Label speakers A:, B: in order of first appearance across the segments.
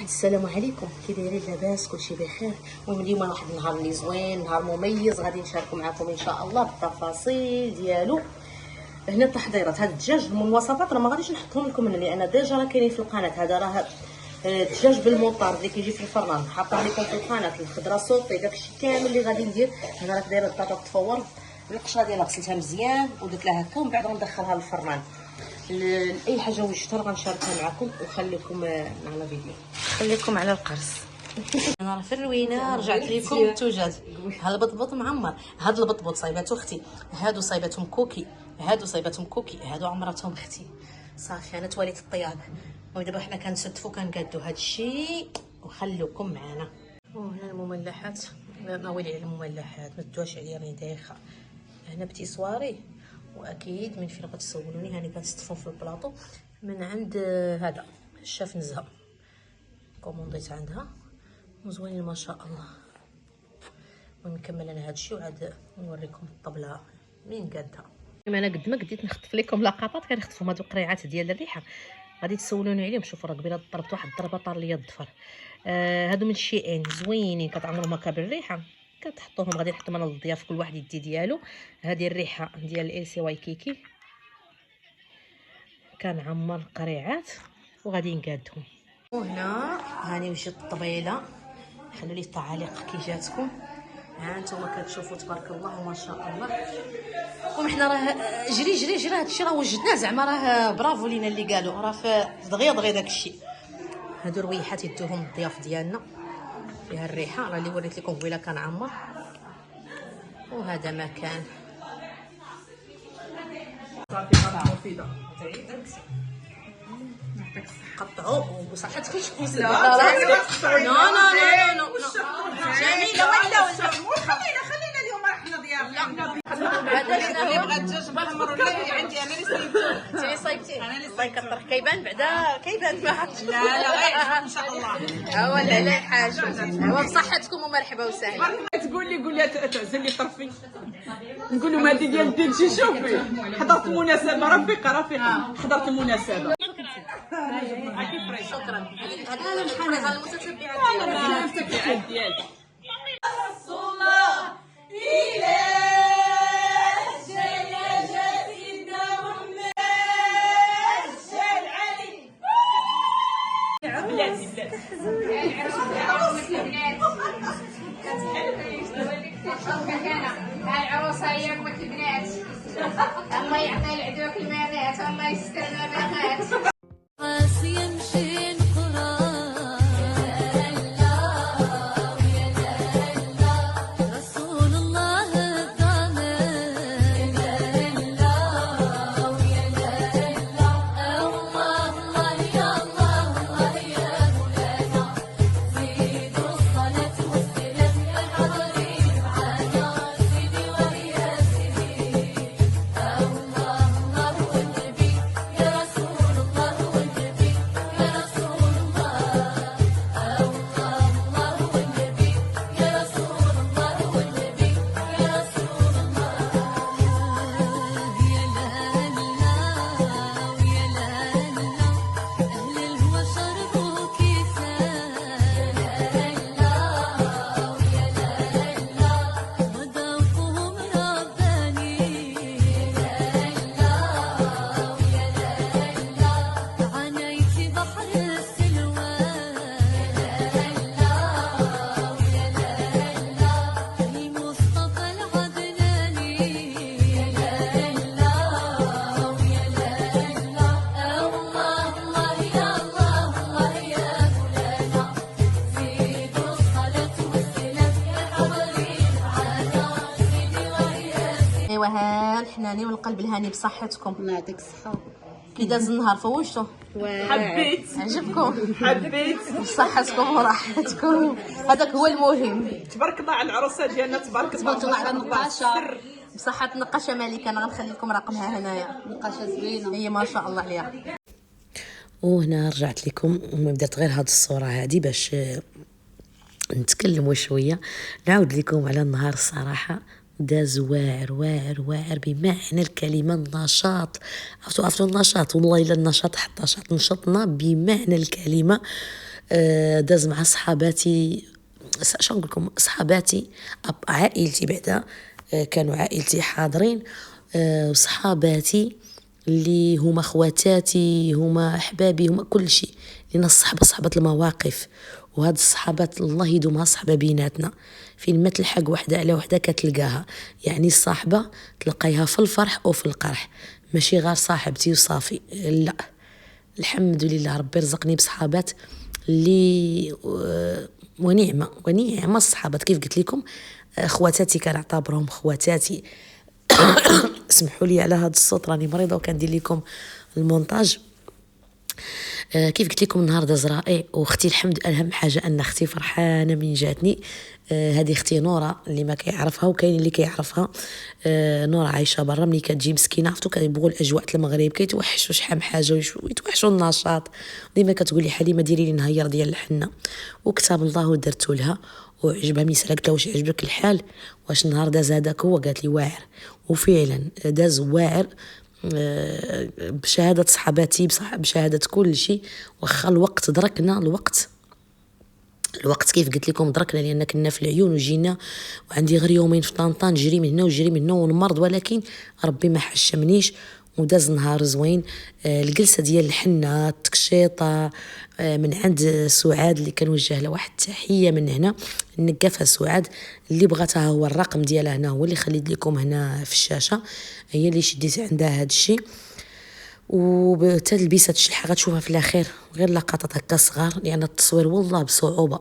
A: السلام عليكم، كي دايرين؟ لاباس؟ كلشي بخير؟ المهم اليوم واحد النهار اللي زوين، نهار مميز، غادي نشارك معكم ان شاء الله بالتفاصيل ديالو. هنا التحضيرات، هذا الدجاج المواصفات راه ما غاديش نحطهم لكم هنا لان ديجا راه كاينين في القناه. هذا راه الدجاج بالمطار اللي كيجي في الفران، حاطه لكم في القناه الخضره صوتي داكشي كامل اللي غادي ندير. هنا راه دايره البطاطا تفور، القشره ديالها غسلتها مزيان ودرت لها هكا، ومن بعد غندخلها للفران. اي حاجه وجدتها غنشاركها معكم وخليكم معنا فيديو. خليكم على القرص. انا راه في الروينه رجعت لكم التوجاد. ها البطبوط معمر، هاد البطبوط صايباتو اختي، هادو صايباتهم كوكي، هادو صايباتهم كوكي، هادو عمرتهم اختي. صافي انا تواليت الطياب، ودابا حنا كنسدفو كنقادو هاد الشيء وخلوكم معنا. وهنا المملحات، ناويلي على المملحات ما تدواش عليا راني دايخه. هنا بتي صواري، واكيد من فين غتسولوني هاني كنستفهم في البلاطو من عند هذا الشاف نزهه، كومونديت عندها وزوينين ما شاء الله. ونكمل انا هادشي وعاد نوريكم الطبله منين قادها. انا قد ما قديت نخطف لكم لقطات كنخطفهم هادو قريعات ديال الريحه، غادي تسولوني عليهم. شوفوا راه قبيله ضربت واحد الضربه طار ليا الظفر. هادو من شيئين زوينين كتعمرهم هكا بالريحه، كتحطوهم. غادي نحطهم انا للضياف كل واحد يدي ديالو. هذه الريحه ديال السي واي كيكي، كنعمر قريعات وغادي نقادهم. وهنا هاني وجدت الطبيله، خلوا لي التعاليق كي جاتكم. ها نتوما كتشوفوا تبارك الله ما شاء الله. وحنا راه جري جري جري هادشي راه وجدناه، زعما راه برافو لينا اللي قالوا، راه في دغيا داكشي. هادو رويحات يدوهم الضياف ديالنا فيها الريحه، راه اللي وريت لكم قبيله كنعمر. وهذا مكان قطعوا وصحتك فيش كويس. لا لا لا لا جميله ولا
B: خلينا اليوم احنا ضيافه.
A: هذا
B: اللي بغى الدجاج محمر ولا عندي انا اللي صايبته.
A: انت اللي صايبتيه؟ الله يكثر. كيبان بعدا كيبان ما عرفتش.
B: لا غير ان شاء الله.
A: ولا لا حاجه، هو بصحتكم ومرحبا وسهلا.
B: تقول لي تعزل لي طرفي، نقول لهم هذه ديال الدجاج. شوفي حضرت المناسبه، رفيقه حضرت المناسبه.
A: شكرا. هذا الحلقه المتتبعات
B: ديالي.
C: العروسة هي أم البنات. الله يعطي العدوك المنات، الله يستر البنات.
A: ايوا ها الحناني والقلب الهاني بصحتكم.
D: الله يعطيك الصحة.
A: كي داز النهار فوجتو؟
B: حبيت
A: عجبكم؟
B: حبيت.
A: بصحتكم وراحتكم، هذاك هو المهم.
B: تبارك الله على العروسه ديالنا، تبارك
D: الله على النقاشة.
A: بصحة النقاشه مالك، انا غنخلي لكم رقمها هنايا،
D: نقاشة زوينة.
A: هي ما شاء الله عليها.
E: وهنا رجعت لكم وبدات غير هاد الصوره هذه باش نتكلموا شويه، نعاود لكم على النهار. الصراحه داز واعر واعر واعر بمعنى الكلمه. النشاط، عرفتوا النشاط، والله الا النشاط حتى نشطنا بمعنى الكلمه. داز مع صحاباتي، شنو نقول لكم، صحاباتي عائلتي بعدا، كانوا عائلتي حاضرين، وصحاباتي اللي هما خواتاتي هما احبابي هما كل شيء، لان الصحبه صحبه المواقف، وهاد الصحابات الله يدومها صحبه بيناتنا، فين ما تلحق وحده على وحده كتلقاها، يعني الصاحبه تلقايها في الفرح او في القرح، ماشي غير صاحبتي وصافي، لا، الحمد لله ربي رزقني بصحابات اللي ونعمه الصحابات. كيف قلت لكم خواتاتي كنعتبرهم خواتاتي. اسمحوا لي على هذا الصوت، راني مريضه وكندير لكم المونتاج. كيف قلت لكم النهارده زرائي واختي، الحمد اهم حاجه ان اختي فرحانه من جاتني. هذه اختي نورا اللي ما كيعرفها وكاين اللي كيعرفها. نورا عايشه برا، ملي كتجي مسكينه عرفتوا كيبغوا الاجواء المغرب، كيتوحشوا شحال حاجه ويتوحشوا النشاط. ديما كتقول لي حليمه ديري لي نهير ديال الحنه، وكتاب الله ودرتو لها وعجبها. ملي سالت لها واش عجبك الحال، واش النهار داز هذاك هو، قالت لي واعر، وفعلا داز واعر بشهاده صحاباتي، بشهاده كل شيء. واخا الوقت دركنا، الوقت كيف قلت لكم دركنا، لان كنا في العيون وجينا، وعندي غير يومين في طنطا نجري من هنا وجري من هنا ونمرض، ولكن ربي ما حشمنيش وداز نهار زوين. الجلسه ديال الحنه التكشيطه من عند سعاد اللي كنوجه له واحد التحيه من هنا، النقافه سعاد اللي بغاتها هو الرقم ديالها هنا، هو اللي خليت لكم هنا في الشاشه، هي اللي شديت عندها هذا الشيء. وبتلبيسه الشلحه غتشوفها في الاخير، غير لقطات هكا صغار، لان التصوير والله بصعوبه،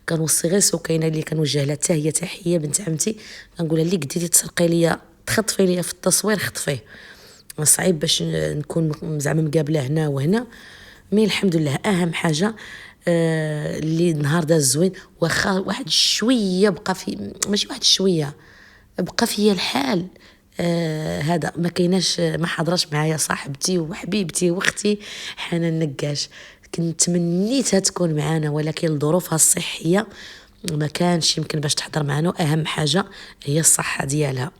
E: كنوصي غير سكينه اللي كنوجه لها حتى هي تحيه بنت عمتي، كنقولها اللي قديتي تسرقي ليا تخطفي ليا في التصوير خطفيه، صعيب باش نكون زعما مقابله هنا وهنا. مي الحمد لله اهم حاجه اللي النهار دا زوين، واخا واحد شويه بقى في، ماشي واحد شويه بقى فيا الحال هذا، ما كايناش، ما حضرش معايا صاحبتي وحبيبتي واختي حنان نقاش، كنت تمنيتها تكون معانا، ولكن ظروفها الصحيه ما كانش يمكن باش تحضر معنا، واهم حاجه هي الصحه ديالها.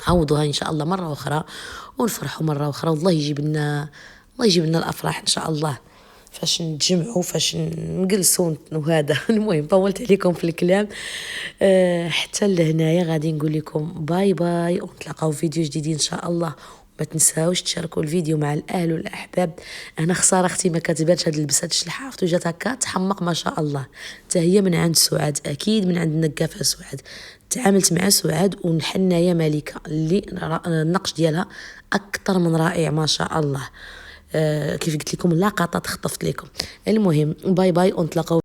E: نعوضوها ان شاء الله مره اخرى ونفرحوا مره اخرى، والله يجيب لنا الافراح ان شاء الله، فاش نتجمعوا فاش نجلسوا وهذا. المهم طولت عليكم في الكلام. حتى لهنايا غادي نقول لكم باي باي، ونتلاقاو في فيديو جديد ان شاء الله. ما تنساوش تشاركوا الفيديو مع الاهل والاحباب. انا خساره اختي ما كاتباتش هاد لبسات الشلحه، عرفتو جات هكا تحمق ما شاء الله، حتى هي من عند سعاد، اكيد من عند النقافه سعاد. تعاملت مع سعاد والحنايه ملكه اللي النقش ديالها اكثر من رائع ما شاء الله. كيف قلت لكم لقطات خطفت لكم. المهم باي باي ونتلاقاو.